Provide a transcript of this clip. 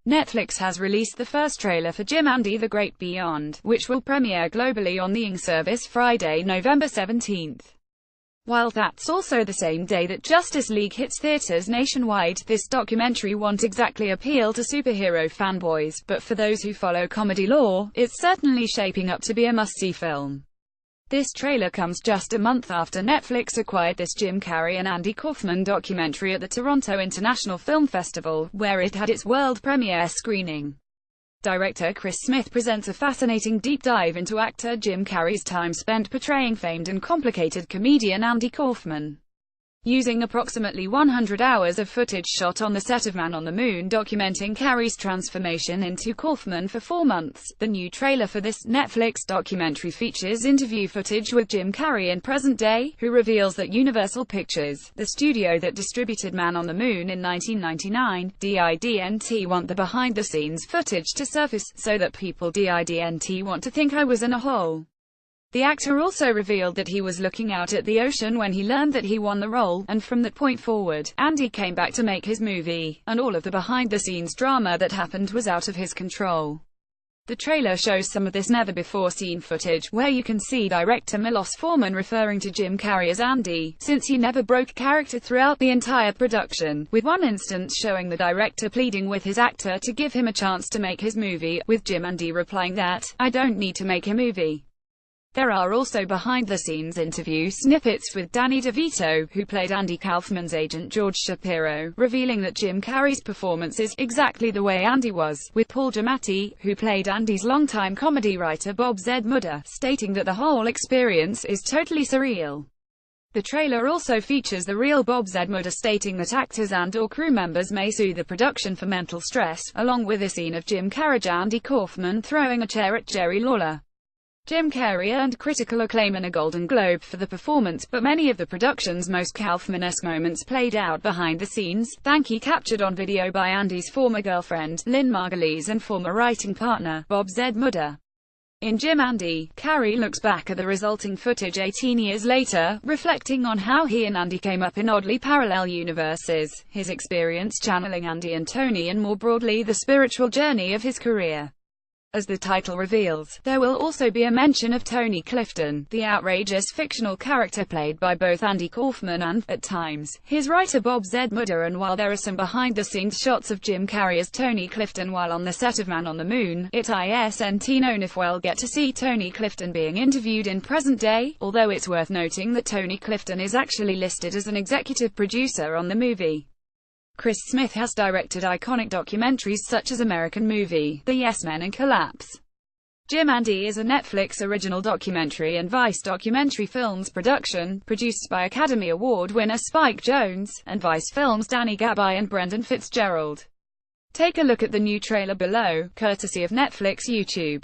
Netflix has released the first trailer for Jim Andy The Great Beyond, which will premiere globally on the Ing service Friday, November 17. While that's also the same day that Justice League hits theaters nationwide, this documentary won't exactly appeal to superhero fanboys, but for those who follow comedy lore, it's certainly shaping up to be a must-see film. This trailer comes just a month after Netflix acquired this Jim Carrey and Andy Kaufman documentary at the Toronto International Film Festival, where it had its world premiere screening. Director Chris Smith presents a fascinating deep dive into actor Jim Carrey's time spent portraying famed and complicated comedian Andy Kaufman. Using approximately 100 hours of footage shot on the set of Man on the Moon documenting Carrey's transformation into Kaufman for 4 months, the new trailer for this Netflix documentary features interview footage with Jim Carrey in present day, who reveals that Universal Pictures, the studio that distributed Man on the Moon in 1999, didn't want the behind-the-scenes footage to surface, so that people didn't want to think I was in a hole. The actor also revealed that he was looking out at the ocean when he learned that he won the role, and from that point forward, Andy came back to make his movie, and all of the behind-the-scenes drama that happened was out of his control. The trailer shows some of this never-before-seen footage, where you can see director Milos Forman referring to Jim Carrey as Andy, since he never broke character throughout the entire production, with one instance showing the director pleading with his actor to give him a chance to make his movie, with Jim Andy replying that, "I don't need to make a movie." There are also behind-the-scenes interview snippets with Danny DeVito, who played Andy Kaufman's agent George Shapiro, revealing that Jim Carrey's performance is exactly the way Andy was, with Paul Giamatti, who played Andy's longtime comedy writer Bob Z. Mudder, stating that the whole experience is totally surreal. The trailer also features the real Bob Z. Mudder stating that actors and/or crew members may sue the production for mental stress, along with a scene of Jim Carrey Andy Kaufman throwing a chair at Jerry Lawler. Jim Carrey earned critical acclaim and a Golden Globe for the performance, but many of the production's most Kaufman-esque moments played out behind the scenes, thanks captured on video by Andy's former girlfriend, Lynn Margulies, and former writing partner, Bob Z. Mudder. In Jim Andy, Carrey looks back at the resulting footage 18 years later, reflecting on how he and Andy came up in oddly parallel universes, his experience channeling Andy and Tony, and more broadly the spiritual journey of his career. As the title reveals, there will also be a mention of Tony Clifton, the outrageous fictional character played by both Andy Kaufman and, at times, his writer Bob Z. Mudder. And while there are some behind-the-scenes shots of Jim Carrey as Tony Clifton while on the set of Man on the Moon, it isn't known if we'll get to see Tony Clifton being interviewed in present day, although it's worth noting that Tony Clifton is actually listed as an executive producer on the movie. Chris Smith has directed iconic documentaries such as American Movie, The Yes Men, and Collapse. Jim Andy is a Netflix original documentary and Vice Documentary Films production, produced by Academy Award winner Spike Jonze, and Vice Films' Danny Gabay and Brendan Fitzgerald. Take a look at the new trailer below, courtesy of Netflix YouTube.